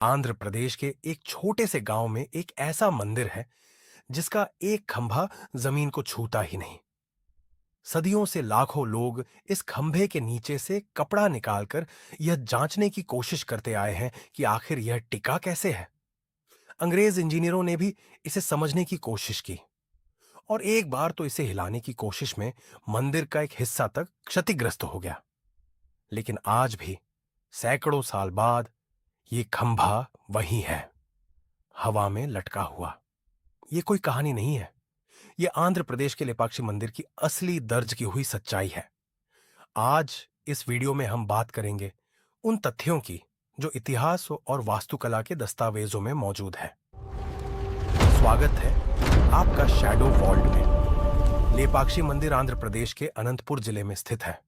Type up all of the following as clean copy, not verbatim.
आंध्र प्रदेश के एक छोटे से गांव में एक ऐसा मंदिर है जिसका एक खंभा जमीन को छूता ही नहीं। सदियों से लाखों लोग इस खंभे के नीचे से कपड़ा निकालकर यह जांचने की कोशिश करते आए हैं कि आखिर यह टिका कैसे है। अंग्रेज इंजीनियरों ने भी इसे समझने की कोशिश की और एक बार तो इसे हिलाने की कोशिश में मंदिर का एक हिस्सा तक क्षतिग्रस्त हो गया। लेकिन आज भी सैकड़ों साल बाद ये खंभा वही है, हवा में लटका हुआ। ये कोई कहानी नहीं है, ये आंध्र प्रदेश के लेपाक्षी मंदिर की असली दर्ज की हुई सच्चाई है। आज इस वीडियो में हम बात करेंगे उन तथ्यों की जो इतिहास और वास्तुकला के दस्तावेजों में मौजूद है। स्वागत है आपका शैडो वॉल्ट में। लेपाक्षी मंदिर आंध्र प्रदेश के अनंतपुर जिले में स्थित है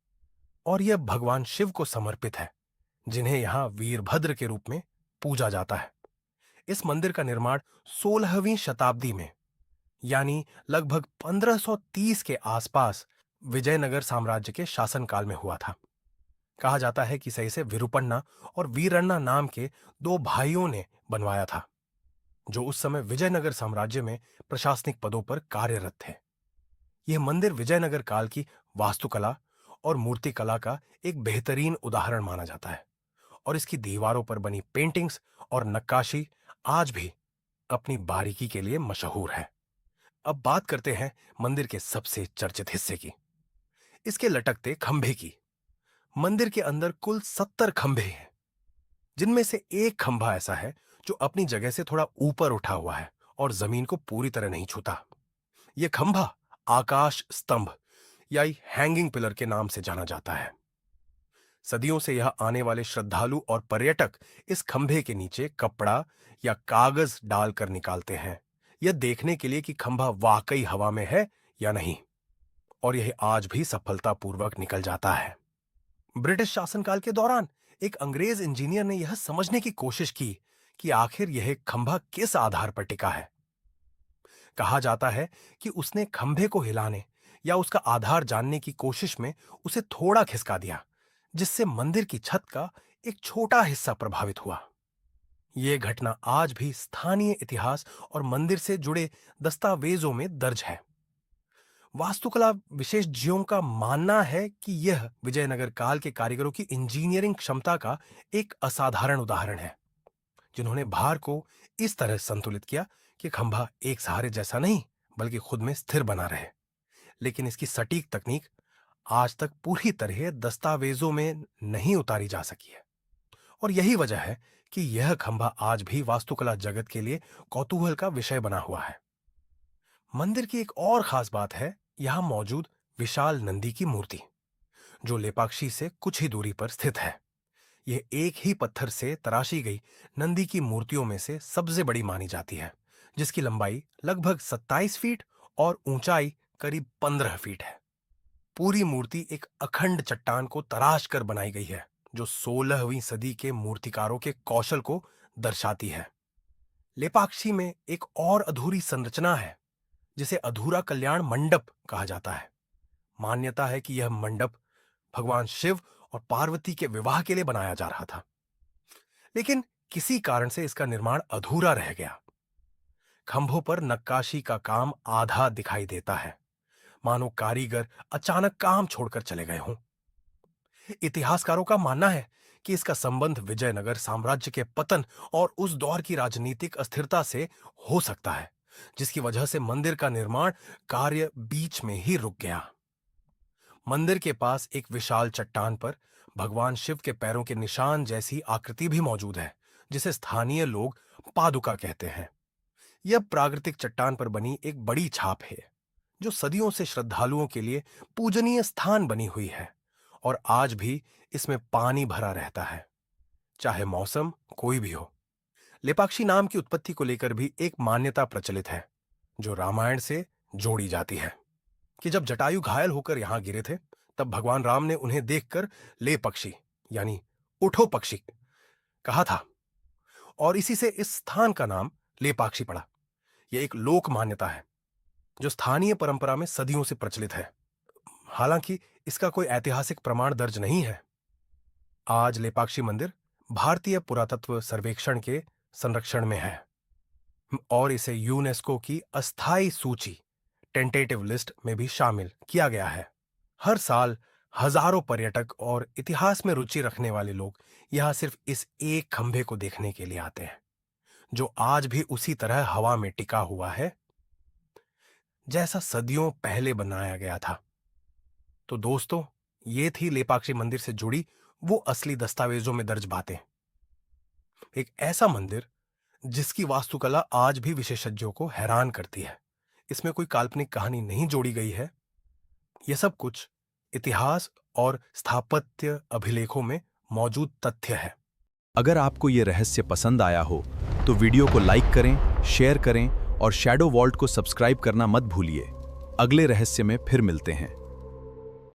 और यह भगवान शिव को समर्पित है, जिन्हें यहां वीरभद्र के रूप में पूजा जाता है। इस मंदिर का निर्माण 16वीं शताब्दी में यानी लगभग 1530 के आसपास विजयनगर साम्राज्य के शासनकाल में हुआ था। कहा जाता है कि इसे विरुपन्ना और वीरन्ना नाम के दो भाइयों ने बनवाया था, जो उस समय विजयनगर साम्राज्य में प्रशासनिक पदों पर कार्यरत थे। यह मंदिर विजयनगर काल की वास्तुकला और मूर्तिकला का एक बेहतरीन उदाहरण माना जाता है और इसकी दीवारों पर बनी पेंटिंग्स और नक्काशी आज भी अपनी बारीकी के लिए मशहूर है। अब बात करते हैं मंदिर के सबसे चर्चित हिस्से की, इसके लटकते खंभे की। मंदिर के अंदर कुल 70 खंभे हैं, जिनमें से एक खंभा ऐसा है जो अपनी जगह से थोड़ा ऊपर उठा हुआ है और जमीन को पूरी तरह नहीं छूता। यह खंभा आकाश स्तंभ या हैंगिंग पिलर के नाम से जाना जाता है। सदियों से यह आने वाले श्रद्धालु और पर्यटक इस खंभे के नीचे कपड़ा या कागज डालकर निकालते हैं, यह देखने के लिए कि खंभा वाकई हवा में है या नहीं, और यह आज भी सफलतापूर्वक निकल जाता है। ब्रिटिश शासनकाल के दौरान एक अंग्रेज इंजीनियर ने यह समझने की कोशिश की कि आखिर यह खंभा किस आधार पर टिका है। कहा जाता है कि उसने खंभे को हिलाने या उसका आधार जानने की कोशिश में उसे थोड़ा खिसका दिया, जिससे मंदिर की छत का एक छोटा हिस्सा प्रभावित हुआ। यह घटना आज भी स्थानीय इतिहास और मंदिर से जुड़े दस्तावेजों में दर्ज है। वास्तुकला विशेषज्ञों का मानना है कि यह विजयनगर काल के कारीगरों की इंजीनियरिंग क्षमता का एक असाधारण उदाहरण है, जिन्होंने भार को इस तरह संतुलित किया कि खंभा एक सहारे जैसा नहीं बल्कि खुद में स्थिर बना रहे। लेकिन इसकी सटीक तकनीक आज तक पूरी तरह दस्तावेजों में नहीं उतारी जा सकी है, और यही वजह है कि यह खंभा आज भी वास्तुकला जगत के लिए कौतूहल का विषय बना हुआ है। मंदिर की एक और खास बात है यहां मौजूद विशाल नंदी की मूर्ति, जो लेपाक्षी से कुछ ही दूरी पर स्थित है। यह एक ही पत्थर से तराशी गई नंदी की मूर्तियों में से सबसे बड़ी मानी जाती है, जिसकी लंबाई लगभग 27 फीट और ऊंचाई करीब 15 फीट है। पूरी मूर्ति एक अखंड चट्टान को तराश कर बनाई गई है, जो 16वीं सदी के मूर्तिकारों के कौशल को दर्शाती है। लेपाक्षी में एक और अधूरी संरचना है, जिसे अधूरा कल्याण मंडप कहा जाता है। मान्यता है कि यह मंडप भगवान शिव और पार्वती के विवाह के लिए बनाया जा रहा था, लेकिन किसी कारण से इसका निर्माण अधूरा रह गया। खंभों पर नक्काशी का काम आधा दिखाई देता है, मानो कारीगर अचानक काम छोड़कर चले गए हों। इतिहासकारों का मानना है कि इसका संबंध विजयनगर साम्राज्य के पतन और उस दौर की राजनीतिक अस्थिरता से हो सकता है, जिसकी वजह से मंदिर का निर्माण कार्य बीच में ही रुक गया। मंदिर के पास एक विशाल चट्टान पर भगवान शिव के पैरों के निशान जैसी आकृति भी मौजूद है, जिसे स्थानीय लोग पादुका कहते हैं। यह प्राकृतिक चट्टान पर बनी एक बड़ी छाप है, जो सदियों से श्रद्धालुओं के लिए पूजनीय स्थान बनी हुई है, और आज भी इसमें पानी भरा रहता है, चाहे मौसम कोई भी हो। लेपाक्षी नाम की उत्पत्ति को लेकर भी एक मान्यता प्रचलित है, जो रामायण से जोड़ी जाती है कि जब जटायु घायल होकर यहां गिरे थे, तब भगवान राम ने उन्हें देखकर ले पक्षी यानी उठो पक्षी कहा था, और इसी से इस स्थान का नाम लेपाक्षी पड़ा। यह एक लोक मान्यता है जो स्थानीय परंपरा में सदियों से प्रचलित है, हालांकि इसका कोई ऐतिहासिक प्रमाण दर्ज नहीं है। आज लेपाक्षी मंदिर भारतीय पुरातत्व सर्वेक्षण के संरक्षण में है और इसे यूनेस्को की अस्थायी सूची टेंटेटिव लिस्ट में भी शामिल किया गया है। हर साल हजारों पर्यटक और इतिहास में रुचि रखने वाले लोग यहां सिर्फ इस एक खंभे को देखने के लिए आते हैं, जो आज भी उसी तरह हवा में टिका हुआ है जैसा सदियों पहले बनाया गया था। तो दोस्तों, ये थी लेपाक्षी मंदिर से जुड़ी वो असली दस्तावेजों में दर्ज बातें। एक ऐसा मंदिर जिसकी वास्तुकला आज भी विशेषज्ञों को हैरान करती है। इसमें कोई काल्पनिक कहानी नहीं जोड़ी गई है। यह सब कुछ इतिहास और स्थापत्य अभिलेखों में मौजूद तथ्य है। अगर आपको ये रहस्य पसंद आया हो तो वीडियो को लाइक करें, शेयर करें और शैडो वॉल्ट को सब्सक्राइब करना मत भूलिए। अगले रहस्य में फिर मिलते हैं।